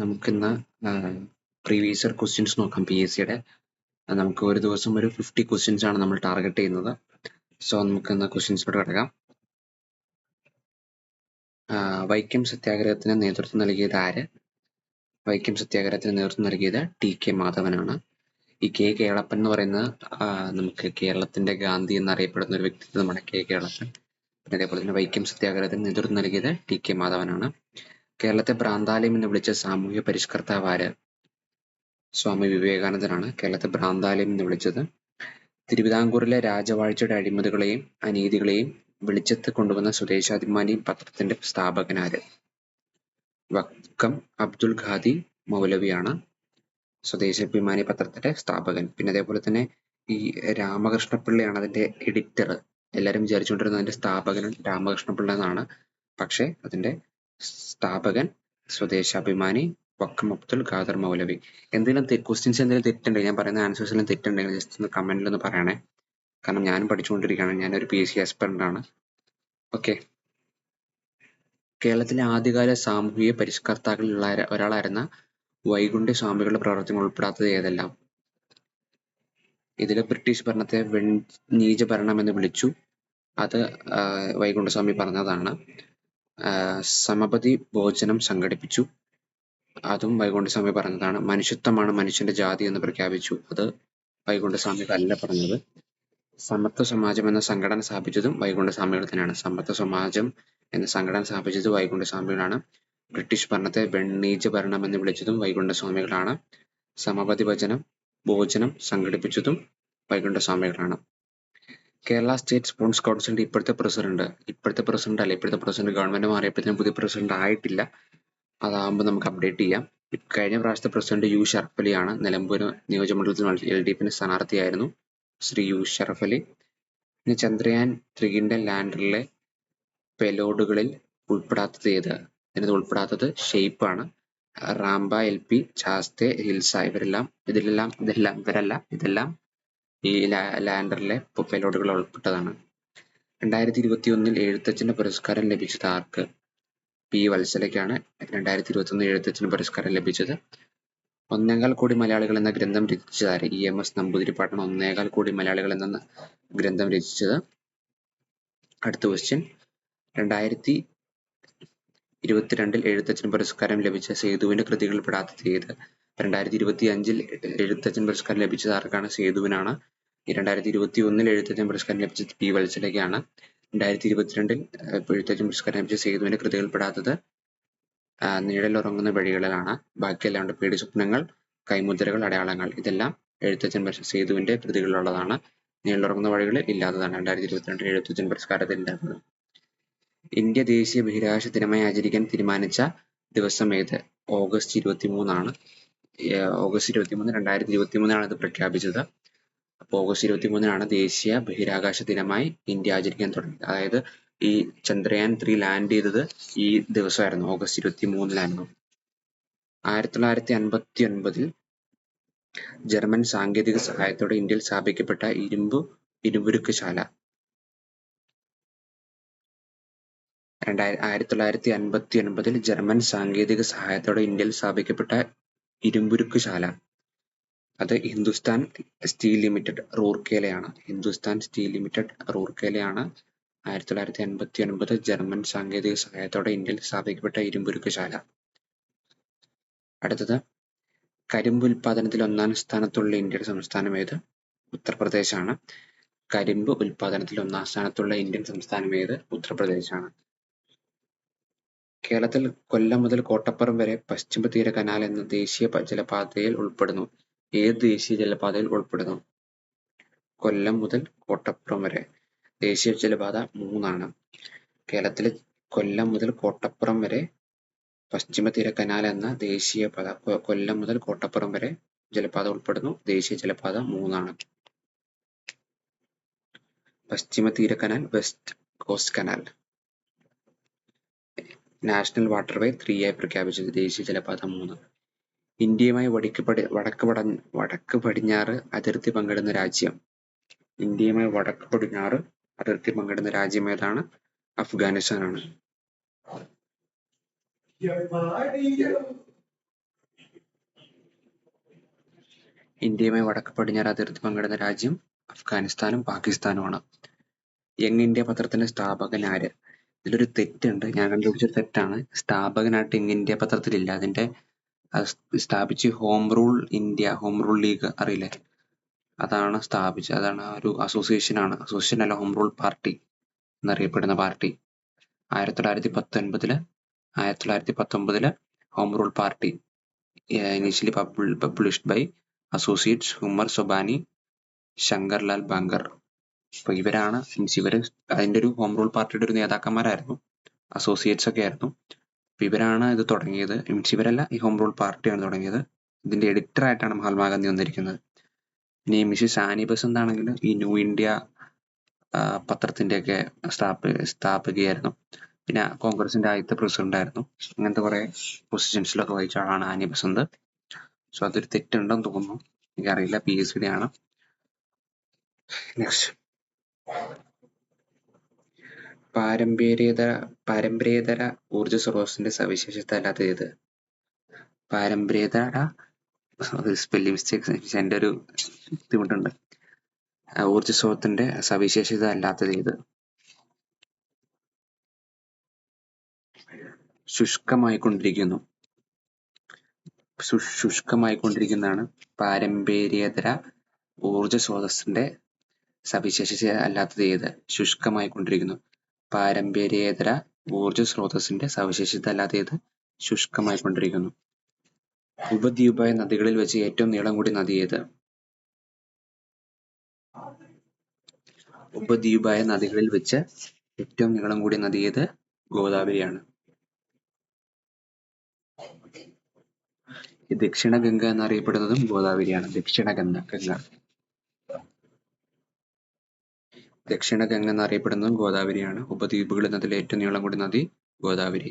നമുക്കിന്ന് previous year questions നോക്കാം. PSCയുടെ നമുക്ക് ഒരു ദിവസം ഒരു 50 ക്വസ്റ്റ്യൻസ് ആണ് നമ്മൾ ടാർഗറ്റ് ചെയ്യുന്നത്. സോ നമുക്കിന്ന് ക്വസ്റ്റ്യൻസിലോട്ട് കിടക്കാം. വൈക്കം സത്യാഗ്രഹത്തിന് നേതൃത്വം നൽകിയത് ആര്? വൈക്കം സത്യാഗ്രഹത്തിന് നേതൃത്വം നൽകിയത് TK മാധവനാണ്. ഈ K കേളപ്പൻ എന്ന് പറയുന്നത് നമുക്ക് കേരളത്തിന്റെ ഗാന്ധി എന്നറിയപ്പെടുന്ന ഒരു വ്യക്തിത്വമാണ് K കേളപ്പൻ. പിന്നെ അതേപോലെ തന്നെ വൈക്കം സത്യാഗ്രഹത്തിന് നേതൃത്വം നൽകിയത് TK മാധവനാണ്. കേരളത്തെ ഭ്രാന്താലയം എന്ന് വിളിച്ച സാമൂഹ്യ പരിഷ്കർത്താവ് ആര്? സ്വാമി വിവേകാനന്ദനാണ് കേരളത്തെ ഭ്രാന്താലയം എന്ന് വിളിച്ചത്. തിരുവിതാംകൂറിലെ രാജവാഴ്ചയുടെ അഴിമതികളെയും അനീതികളെയും വെളിച്ചത്ത് കൊണ്ടുവന്ന സ്വദേശാഭിമാനി പത്രത്തിന്റെ സ്ഥാപകനാര്? വക്കം അബ്ദുൽ ഖാദി മൗലവിയാണ് സ്വദേശാഭിമാനി പത്രത്തിന്റെ സ്ഥാപകൻ. പിന്നെ അതേപോലെ തന്നെ ഈ രാമകൃഷ്ണപിള്ളയാണ് അതിന്റെ എഡിറ്റർ. എല്ലാവരും വിചാരിച്ചുകൊണ്ടിരുന്നത് അതിന്റെ സ്ഥാപകൻ രാമകൃഷ്ണപിള്ള എന്നാണ്. പക്ഷെ അതിന്റെ സ്ഥാപകൻ സ്വദേശാഭിമാനി വക്കം അബ്ദുൽ ഖാദർ മൗലവി. എന്തെങ്കിലും ക്വസ്റ്റ്യൻസ് എന്തെങ്കിലും തെറ്റുണ്ടെങ്കിൽ, ഞാൻ പറയുന്ന ആൻസേഴ്സ് എല്ലാം തെറ്റുണ്ടെങ്കിൽ ജസ്റ്റ് ഒന്ന് കമന്റിൽ ഒന്ന് പറയണേ. കാരണം ഞാനും പഠിച്ചുകൊണ്ടിരിക്കുകയാണ്, ഞാനൊരു PSC ആസ്പിറന്റ് ആണ്. ഓക്കെ. കേരളത്തിലെ ആദ്യകാല സാമൂഹിക പരിഷ്കർത്താക്കളിൽ ഒരാളായിരുന്ന വൈകുണ്ഠ സ്വാമികളുടെ പ്രവർത്തനങ്ങൾ ഉൾപ്പെടാത്തത് ഏതെല്ലാം? ഇതിൽ ബ്രിട്ടീഷ് ഭരണത്തെ നീച ഭരണം എന്ന് വിളിച്ചു. അത് വൈകുണ്ഠസ്വാമി പറഞ്ഞതാണ്. സമപതി ഭോജനം സംഘടിപ്പിച്ചു. അതും വൈകുണ്ഠസ്വാമി പറഞ്ഞതാണ്. മനുഷ്യത്വമാണ് മനുഷ്യന്റെ ജാതി എന്ന് പ്രഖ്യാപിച്ചു. അത് വൈകുണ്ഠസ്വാമി അല്ല പറഞ്ഞത്. സമത്വ സമാജം എന്ന സംഘടന സ്ഥാപിച്ചതും വൈകുണ്ഠസ്വാമികൾ തന്നെയാണ്. സമത്വ സമാജം എന്ന സംഘടന സ്ഥാപിച്ചത് വൈകുണ്ഠസ്വാമികളാണ്. ബ്രിട്ടീഷ് ഭരണത്തെ നീച ഭരണം എന്ന് വിളിച്ചതും വൈകുണ്ഠസ്വാമികളാണ്. സമപതി ഭോജനം സംഘടിപ്പിച്ചതും വൈകുണ്ഠസ്വാമികളാണ്. കേരള സ്റ്റേറ്റ് സ്പോർട്സ് കൗൺസിലിന്റെ ഇപ്പോഴത്തെ പ്രസിഡന്റ് ഗവൺമെന്റ് മാറിയപ്പോഴത്തേനും പുതിയ പ്രസിഡന്റ് ആയിട്ടില്ല. അതാകുമ്പോൾ നമുക്ക് അപ്ഡേറ്റ് ചെയ്യാം. കഴിഞ്ഞ പ്രാവശ്യത്തെ പ്രസിഡന്റ് U ഷറഫ് അലിയാണ്. നിലമ്പൂർ നിയോജകമണ്ഡലത്തിൽ LDP സ്ഥാനാർത്ഥിയായിരുന്നു ശ്രീ U ഷറഫ് അലി. ഇനി ചന്ദ്രയാൻ 3 ലാൻഡറിലെ പെലോഡുകളിൽ ഉൾപ്പെടാത്തത് ഏത്? ഇതിനകത്ത് ഉൾപ്പെടാത്തത് ഷെയ്പ്പ് ആണ്. റാംബ, LP, ചാസ്തെ, ഹിൽസ ഇവരെല്ലാം ഈ ലാൻഡറിലെ പെലോഡുകൾ ഉൾപ്പെട്ടതാണ്. 2021 എഴുത്തച്ഛന്റെ പുരസ്കാരം ലഭിച്ചത് ആർക്ക്? P. വത്സലയ്ക്കാണ് 2021 എഴുത്തച്ഛന് പുരസ്കാരം ലഭിച്ചത്. 1.25 കോടി മലയാളികൾ എന്ന ഗ്രന്ഥം രചിച്ചത് ആര്? EMS നമ്പൂതിരിപ്പാടാണ് 1.25 കോടി മലയാളികൾ എന്ന ഗ്രന്ഥം രചിച്ചത്. അടുത്ത ക്വസ്റ്റ്യൻ, 2022 എഴുത്തച്ഛന് പുരസ്കാരം ലഭിച്ച സേതുവിന്റെ കൃതികളിൽ പെടാത്തത് ഏത്? 2025 എഴുത്തച്ഛൻ പുരസ്കാരം ലഭിച്ചത് ആർക്കാണ്? സേതുവിനാണ്. 2021 എഴുത്തച്ഛൻ പുരസ്കാരം ലഭിച്ചത് P. വത്സലയ്ക്കാണ്. 2022 എഴുത്തച്ഛൻ പുരസ്കാരം ലഭിച്ച സേതുവിന്റെ കൃതികളിൽ പെടാത്തത് നിഴലുറങ്ങുന്ന വഴികളിലാണ്. ബാക്കിയെല്ലാം പേടി സ്വപ്നങ്ങൾ, കൈമുദ്രകൾ, അടയാളങ്ങൾ ഇതെല്ലാം എഴുത്തച്ഛൻ സേതുവിന്റെ കൃതികളിലുള്ളതാണ്. നിഴലുറങ്ങുന്ന വഴികളിൽ ഇല്ലാത്തതാണ്. 2022 എഴുത്തച്ഛൻ പുരസ്കാരത്തിൽ ഇല്ലാത്തത്. ഇന്ത്യ ദേശീയ ബഹിരാകാശ ദിനമായി ആചരിക്കാൻ തീരുമാനിച്ച ദിവസം ഏത്? ഓഗസ്റ്റ് 23 ആണ്. ഓഗസ്റ്റ് 23 2023 ഇത് പ്രഖ്യാപിച്ചത്. അപ്പോൾ ഓഗസ്റ്റ് 23 ദേശീയ ബഹിരാകാശ ദിനമായി ഇന്ത്യ ആചരിക്കാൻ തുടങ്ങിയത്. അതായത് ഈ ചന്ദ്രയാൻ 3 ലാൻഡ് ചെയ്തത് ഈ ദിവസമായിരുന്നു, ഓഗസ്റ്റ് 23 1959 ജർമ്മൻ സാങ്കേതിക സഹായത്തോടെ ഇന്ത്യയിൽ സ്ഥാപിക്കപ്പെട്ട ഇരുമ്പുരുക്കുശാല. 1959 ജർമ്മൻ സാങ്കേതിക സഹായത്തോടെ ഇന്ത്യയിൽ സ്ഥാപിക്കപ്പെട്ട ഇരുമ്പുരുക്കുശാല അത് ഹിന്ദുസ്ഥാൻ സ്റ്റീൽ ലിമിറ്റഡ് റൂർക്കേലയാണ്. 1959 ജർമ്മൻ സാങ്കേതിക സഹായത്തോടെ ഇന്ത്യയിൽ സ്ഥാപിക്കപ്പെട്ട ഇരുമ്പുരുക്കുശാല. അടുത്തത്, കരിമ്പ് ഉൽപാദനത്തിൽ 1-ാം സ്ഥാനത്തുള്ള ഇന്ത്യയുടെ സംസ്ഥാനം ഏത്? ഉത്തർപ്രദേശാണ്. കരിമ്പ് ഉൽപാദനത്തിൽ 1-ാം സ്ഥാനത്തുള്ള ഇന്ത്യൻ സംസ്ഥാനം ഏത്? ഉത്തർപ്രദേശാണ്. കേരളത്തിൽ കൊല്ലം മുതൽ കോട്ടപ്പുറം വരെ പശ്ചിമ തീര കനാൽ എന്ന ദേശീയ ജലപാതയിൽ ഉൾപ്പെടുന്നു. ഏത് ദേശീയ ജലപാതയിൽ ഉൾപ്പെടുന്നു? കൊല്ലം മുതൽ കോട്ടപ്പുറം വരെ. ദേശീയ ജലപാത 3 ആണ്. കേരളത്തിലെ കൊല്ലം മുതൽ കോട്ടപ്പുറം വരെ പശ്ചിമ തീര കനാൽ എന്ന ദേശീയപാത, കൊല്ലം മുതൽ കോട്ടപ്പുറം വരെ ജലപാത ഉൾപ്പെടുന്നു. ദേശീയ ജലപാത 3 ആണ്. പശ്ചിമ തീര canal, west cost canal. National waterway 3 ആയി പ്രഖ്യാപിച്ചത്. ദേശീയ ജലപാത 3. ഇന്ത്യയുമായി വടക്ക് പടിഞ്ഞാറ് അതിർത്തി പങ്കിടുന്ന രാജ്യം. ഇന്ത്യയുമായി വടക്ക് പടിഞ്ഞാറ് അതിർത്തി പങ്കിടുന്ന രാജ്യം ഏതാണ്? അഫ്ഗാനിസ്ഥാനാണ്. ഇന്ത്യയുമായി വടക്ക് പടിഞ്ഞാറ് അതിർത്തി പങ്കിടുന്ന രാജ്യം അഫ്ഗാനിസ്ഥാനും പാകിസ്ഥാനുമാണ്. യങ് ഇന്ത്യ പത്രത്തിന്റെ സ്ഥാപകൻ ആര്? ഇതിലൊരു തെറ്റുണ്ട്, ഞാൻ കണ്ടുപിടിച്ച തെറ്റാണ്. സ്ഥാപകനായിട്ട് യങ് ഇന്ത്യ പത്രത്തിലില്ല. അതിന്റെ സ്ഥാപിച്ച് ഹോം റൂൾ ലീഗ് അറിയില്ലേ, അതാണ് സ്ഥാപിച്ചത്. അതാണ് ഒരു അസോസിയേഷൻ അല്ല, ഹോം റൂൾ പാർട്ടി എന്നറിയപ്പെടുന്ന party 1919 home rule party initially published by associates Umar Sobani, Shankarlal Banker. അപ്പൊ ഇവരാണ് അതിന്റെ ഒരു ഹോം റൂൾ പാർട്ടിയുടെ ഒരു നേതാക്കന്മാരായിരുന്നു, അസോസിയേറ്റ്സ് ഒക്കെ ആയിരുന്നു. അപ്പൊ ഇവരാണ് ഇത് തുടങ്ങിയത്. ഇവരല്ല, ഈ ഹോം റൂൾ പാർട്ടിയാണ് തുടങ്ങിയത്. ഇതിന്റെ എഡിറ്റർ ആയിട്ടാണ് മഹാത്മാഗാന്ധി വന്നിരിക്കുന്നത്. ഇനി മിസ്സിസ് ആനി ബസന്ത് ആണെങ്കിൽ ഈ ന്യൂ ഇന്ത്യ പത്രത്തിന്റെ ഒക്കെ സ്ഥാപകയായിരുന്നു. പിന്നെ കോൺഗ്രസിന്റെ ആദ്യത്തെ പ്രസിഡന്റ് ആയിരുന്നു. അങ്ങനത്തെ കുറെ പൊസിഷൻസിലൊക്കെ വഹിച്ച ആളാണ് ആനി ബസന്ത്. സോ അതൊരു തെറ്റുണ്ടെന്ന് തോന്നുന്നു, എനിക്കറിയില്ല. PSC ആണ്. നെക്സ്റ്റ്, പാരമ്പര്യേതര ഊർജ സ്രോതസ്സിന്റെ സവിശേഷത അല്ലാത്തത് ഏത്? പാരമ്പര്യേതര സ്പെല്ലിംഗ് മിസ്റ്റേക്സ്, എൻ്റെ ഒരു ബുദ്ധിമുട്ടുണ്ട്. ഊർജ സ്രോതസ്സിന്റെ സവിശേഷത അല്ലാത്തത് ഏത്? ശുഷ്കമായിക്കൊണ്ടിരിക്കുന്നതാണ് പാരമ്പര്യേതര ഊർജ സ്രോതസ്സിന്റെ സവിശേഷത അല്ലാത്തത് ഏത്? ശുഷ്കമായിക്കൊണ്ടിരിക്കുന്നു. പാരമ്പര്യേതര ഊർജ സ്രോതസ്സിന്റെ സവിശേഷത അല്ലാത്ത ഏത്? ശുഷ്കമായിക്കൊണ്ടിരിക്കുന്നു. ഉപദ്വീപായ നദികളിൽ വെച്ച് ഏറ്റവും നീളം കൂടിയ നദി ഏത്? ഉപദ്വീപായ നദികളിൽ വെച്ച് ഏറ്റവും നീളം കൂടിയ നദി ഏത്? ഗോദാവരിയാണ്. ദക്ഷിണ ഗംഗ എന്നറിയപ്പെടുന്നതും ഗോദാവരിയാണ്. ദക്ഷിണ ഗംഗ എന്നറിയപ്പെടുന്നതും ഗോദാവരിയാണ്. ഉപദ്വീപുകളിൽ നദിയിലെ ഏറ്റവും നീളം കൂടിയ നദി ഗോദാവരി.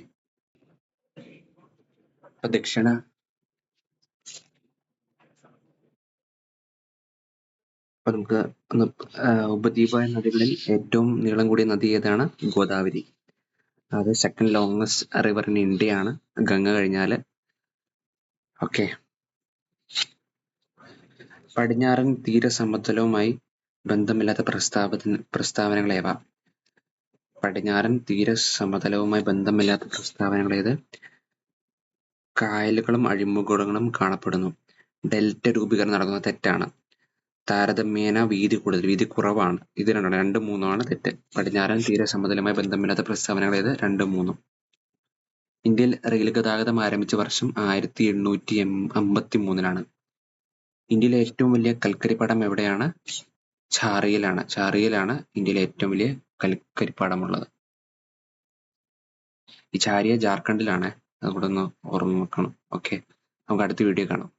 നമുക്ക് ഉപദ്വീപായ നദികളിൽ ഏറ്റവും നീളം കൂടിയ നദി ഏതാണ്? ഗോദാവരി. അത് second longest river in India ആണ്, ഗംഗ കഴിഞ്ഞാല്. ഓക്കെ. പടിഞ്ഞാറൻ തീരസമതലവുമായി ബന്ധമില്ലാത്ത പ്രസ്താവനകൾ ഏവ? പടിഞ്ഞാറൻ തീരസമതലവുമായി ബന്ധമില്ലാത്ത പ്രസ്താവനകൾ ഏത്? കായലുകളും അഴിമുഖങ്ങളും കാണപ്പെടുന്നു. ഡെൽറ്റ രൂപീകരണം നടക്കുന്നത് തെറ്റാണ്. താരതമ്യേന വീതി കുറവാണ്. ഇത് 2, 3 തെറ്റ്. പടിഞ്ഞാറൻ തീരസമതലവുമായി ബന്ധമില്ലാത്ത പ്രസ്താവനകൾ ഏത്? 2, 3. ഇന്ത്യയിൽ റെയിൽ ഗതാഗതം ആരംഭിച്ച വർഷം 1853. ഇന്ത്യയിലെ ഏറ്റവും വലിയ കൽക്കരിപ്പാടം എവിടെയാണ്? ഛാറിയയിലാണ് ഇന്ത്യയിലെ ഏറ്റവും വലിയ കൽക്കരിപ്പാടമുള്ളത്. ഈ ഛാറിയ ജാർഖണ്ഡിലാണ്. അതുകൂടെ ഒന്ന് ഓർമ്മ വെക്കണം. ഓക്കെ, നമുക്ക് അടുത്ത വീഡിയോ കാണാം.